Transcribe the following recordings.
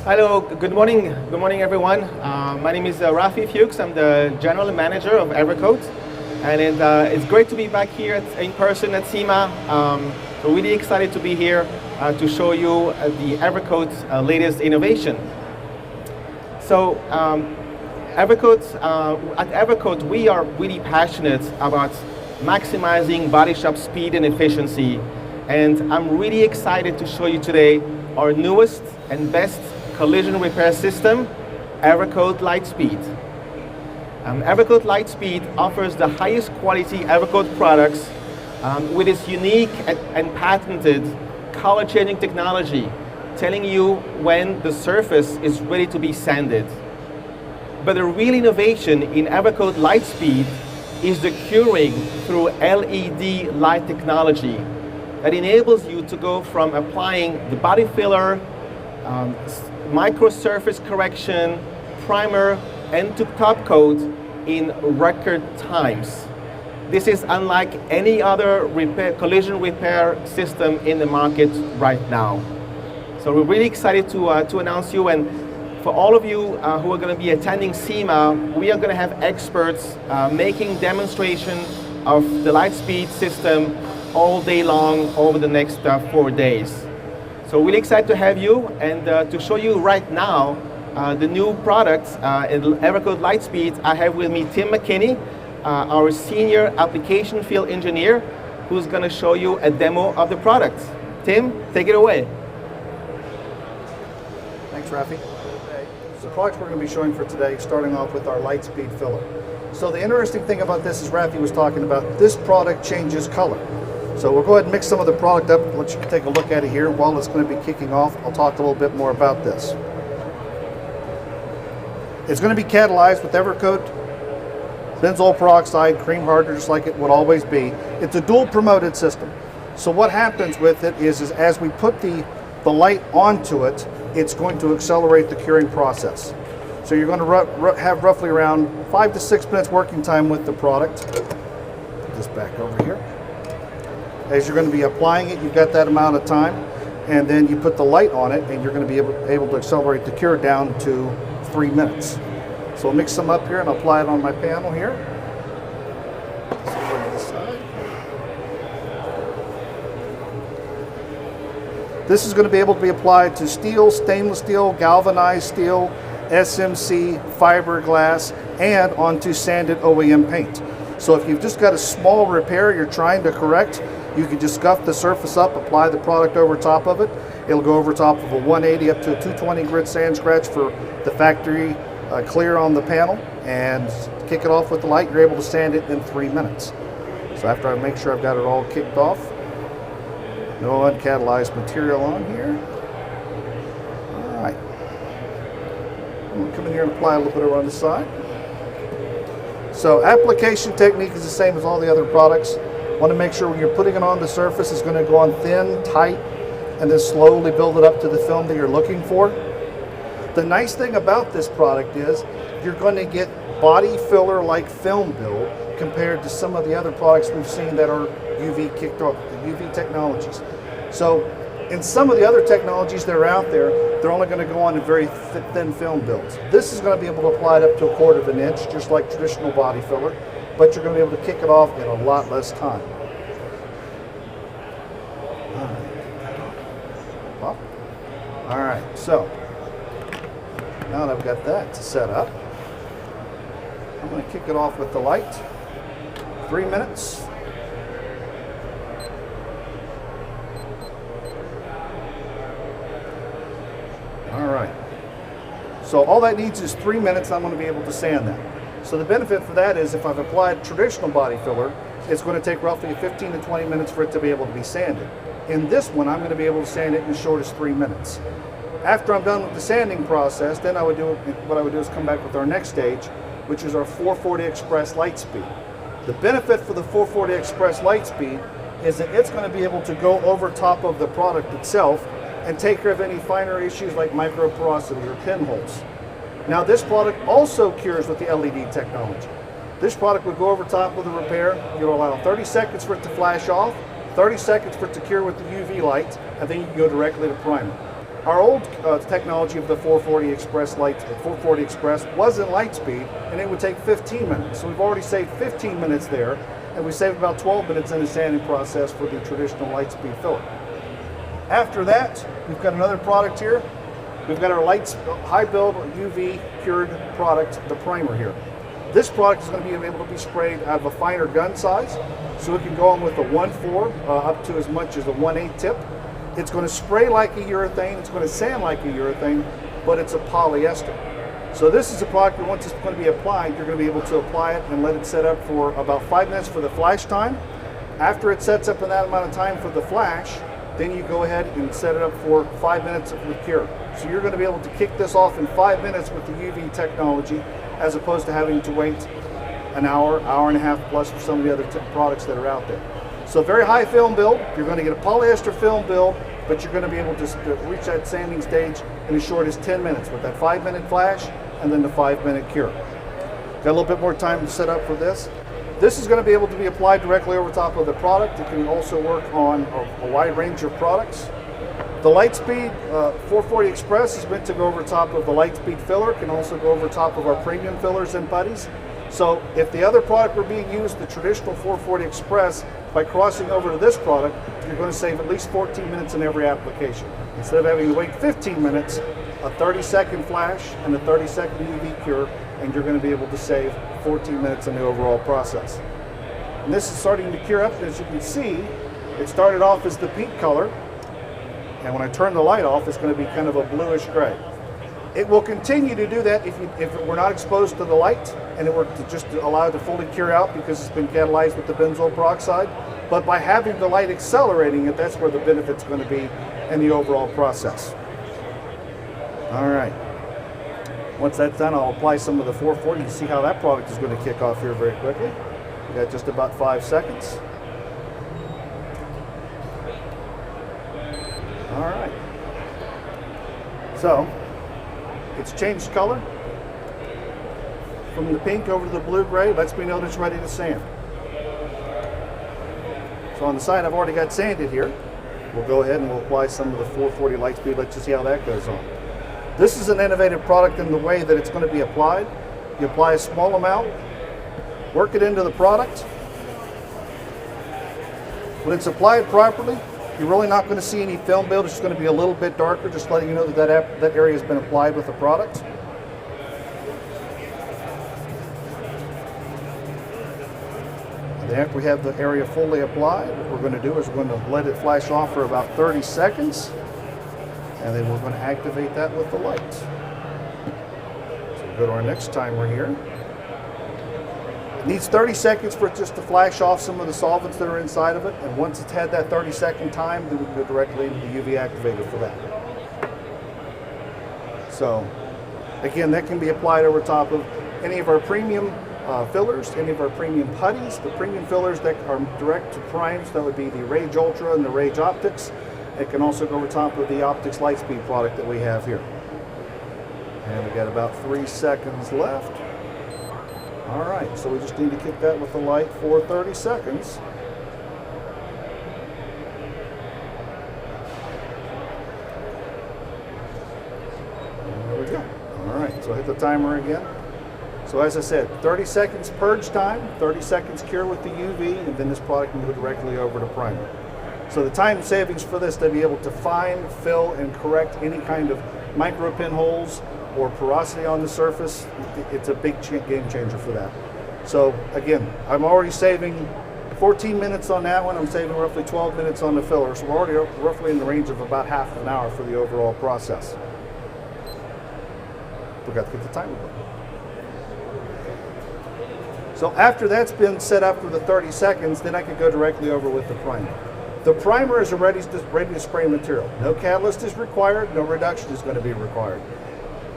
Hello, good morning. Good morning, everyone. My name is Rafi Fuchs. I'm the general manager of Evercoat, and it's great to be back here in person at SEMA. So really excited to be here to show you the Evercoat latest innovation. So at Evercoat, we are really passionate about maximizing body shop speed and efficiency, and I'm really excited to show you today our newest and best collision repair system, Evercoat Light Speed. Evercoat Light Speed offers the highest quality Evercoat products with its unique and patented color-changing technology, telling you when the surface is ready to be sanded. But the real innovation in Evercoat Light Speed is the curing through LED light technology that enables you to go from applying the body filler, micro surface correction, primer, and to top coat in record times. This is unlike any other collision repair system in the market right now. So we're really excited to announce you, and for all of you who are going to be attending SEMA, we are going to have experts making demonstration of the Lightspeed system all day long over the next 4 days. So really excited to have you and to show you right now the new products in Evercoat Lightspeed. I have with me Tim McKinney, our senior application field engineer, who's going to show you a demo of the product. Tim, take it away. Thanks, Rafi. So the products we're going to be showing for today, starting off with our Lightspeed filler. So the interesting thing about this is Rafi was talking about, this product changes color. So we'll go ahead and mix some of the product up, let you take a look at it here. While it's going to be kicking off, I'll talk a little bit more about this. It's going to be catalyzed with Evercoat benzoyl peroxide, cream hardener, just like it would always be. It's a dual promoted system. So what happens with it is as we put the light onto it, it's going to accelerate the curing process. So you're going to have roughly around 5 to 6 minutes working time with the product. Put this back over here. As you're going to be applying it, you've got that amount of time, and then you put the light on it, and you're going to be able to accelerate the cure down to 3 minutes. So I'll mix some up here, and I'll apply it on my panel here. This is going to be able to be applied to steel, stainless steel, galvanized steel, SMC, fiberglass, and onto sanded OEM paint. So if you've just got a small repair you're trying to correct, you can just scuff the surface up, apply the product over top of it. It'll go over top of a 180 up to a 220 grit sand scratch for the factory clear on the panel, and kick it off with the light. You're able to sand it in 3 minutes. So after I make sure I've got it all kicked off, no uncatalyzed material on here. All right. I'm going to come in here and apply a little bit around the side. So application technique is the same as all the other products. Want to make sure when you're putting it on the surface, it's going to go on thin, tight, and then slowly build it up to the film that you're looking for. The nice thing about this product is you're going to get body filler like film build compared to some of the other products we've seen that are UV kicked off, UV technologies. So in some of the other technologies that are out there, they're only going to go on in very thin film builds. This is going to be able to apply it up to 1/4 inch, just like traditional body filler, but you're going to be able to kick it off in a lot less time. All right, so now that I've got that set up, I'm going to kick it off with the light. 3 minutes. All right. So all that needs is 3 minutes. I'm going to be able to sand that. So the benefit for that is if I've applied traditional body filler, it's going to take roughly 15 to 20 minutes for it to be able to be sanded. In this one, I'm going to be able to sand it in as short as 3 minutes. After I'm done with the sanding process, then what I would do is come back with our next stage, which is our 440 Express Light Speed. The benefit for the 440 Express Light Speed is that it's going to be able to go over top of the product itself and take care of any finer issues like micro porosity or pinholes. Now this product also cures with the LED technology. This product would go over top with a repair. You'll allow 30 seconds for it to flash off, 30 seconds for it to cure with the UV light, and then you can go directly to primer. Our old technology of the 440 Express light, 440 Express wasn't Lightspeed, and it would take 15 minutes. So we've already saved 15 minutes there, and we saved about 12 minutes in the sanding process for the traditional Lightspeed filler. After that, we've got another product here. We've got our high build UV cured product, the primer here. This product is going to be able to be sprayed out of a finer gun size, so it can go on with a 1/4 up to as much as a 1/8 tip. It's going to spray like a urethane, it's going to sand like a urethane, but it's a polyester. So this is a product that once it's going to be applied, you're going to be able to apply it and let it set up for about 5 minutes for the flash time. After it sets up in that amount of time for the flash, then you go ahead and set it up for 5 minutes of the cure. So you're going to be able to kick this off in 5 minutes with the UV technology, as opposed to having to wait an hour, hour and a half plus for some of the other products that are out there. So very high film build. You're going to get a polyester film build, but you're going to be able to reach that sanding stage in as short as 10 minutes with that 5-minute flash and then the 5-minute cure. Got a little bit more time to set up for this. This is going to be able to be applied directly over top of the product. It can also work on a wide range of products. The Lightspeed 440 Express is meant to go over top of the Lightspeed filler. It can also go over top of our premium fillers and putties. So if the other product were being used, the traditional 440 Express, by crossing over to this product, you're going to save at least 14 minutes in every application. Instead of having to wait 15 minutes, a 30-second flash and a 30-second UV cure, and you're going to be able to save 14 minutes in the overall process. And this is starting to cure up. As you can see, it started off as the pink color, and when I turn the light off, it's going to be kind of a bluish gray. It will continue to do that if it were not exposed to the light and it were to just allow it to fully cure out because it's been catalyzed with the benzoyl peroxide. But by having the light accelerating it, that's where the benefit's going to be in the overall process. All right. Once that's done, I'll apply some of the 440 to see how that product is going to kick off here very quickly. We got just about 5 seconds. All right. So, it's changed color from the pink over to the blue-gray. Lets me know that it's ready to sand. So on the side, I've already got sanded here. We'll go ahead and we'll apply some of the 440 Lightspeed. Let's just see how that goes on. This is an innovative product in the way that it's going to be applied. You apply a small amount, work it into the product. When it's applied properly, you're really not going to see any film build. It's just going to be a little bit darker, just letting you know that that area has been applied with the product. And after we have the area fully applied, what we're going to do is we're going to let it flash off for about 30 seconds, and then we're going to activate that with the light. So we'll go to our next timer here. It needs 30 seconds for it just to flash off some of the solvents that are inside of it, and once it's had that 30-second time, then we can go directly into the UV activator for that. So, again, that can be applied over top of any of our premium fillers, any of our premium putties, the premium fillers that are direct to primes, that would be the Rage Ultra and the Rage Optics. It can also go over top of the Optics Lightspeed product that we have here. And we got about 3 seconds left. All right, so we just need to kick that with the light for 30 seconds. And there we go. All right, so hit the timer again. So as I said, 30 seconds purge time, 30 seconds cure with the UV, and then this product can go directly over to primer. So the time savings for this, to be able to find, fill, and correct any kind of micro pinholes or porosity on the surface, it's a big game changer for that. So again, I'm already saving 14 minutes on that one. I'm saving roughly 12 minutes on the filler. So we're already roughly in the range of about half an hour for the overall process. Forgot to get the timer. So after that's been set up for the 30 seconds, then I can go directly over with the primer. The primer is a ready to spray material. No catalyst is required, no reduction is going to be required.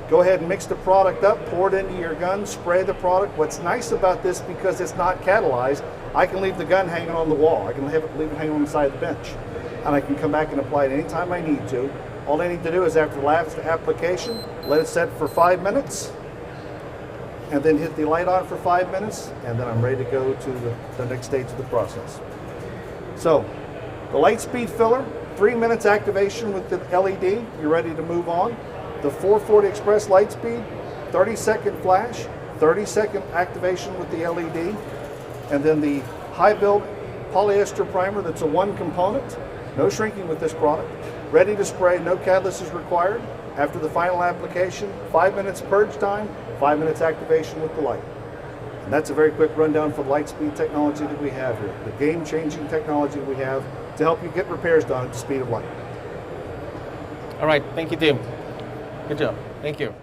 Go ahead and mix the product up, pour it into your gun, spray the product. What's nice about this, because it's not catalyzed, I can leave the gun hanging on the wall. I can leave it hanging on the side of the bench. And I can come back and apply it anytime I need to. All I need to do is, after the last application, let it set for 5 minutes, and then hit the light on for 5 minutes, and then I'm ready to go to the next stage of the process. So, the Lightspeed filler 3 minutes activation with the LED, you're ready to move on. The 440 Express Lightspeed, 30-second flash, 30-second activation with the LED, and then the high build polyester primer that's a one component, no shrinking with this product, ready to spray, no catalyst is required. After the final application, 5 minutes purge time, 5 minutes activation with the light. And that's a very quick rundown for the Lightspeed technology that we have here, the game-changing technology we have to help you get repairs done at the speed of light. All right, thank you, Tim. Good job. Thank you.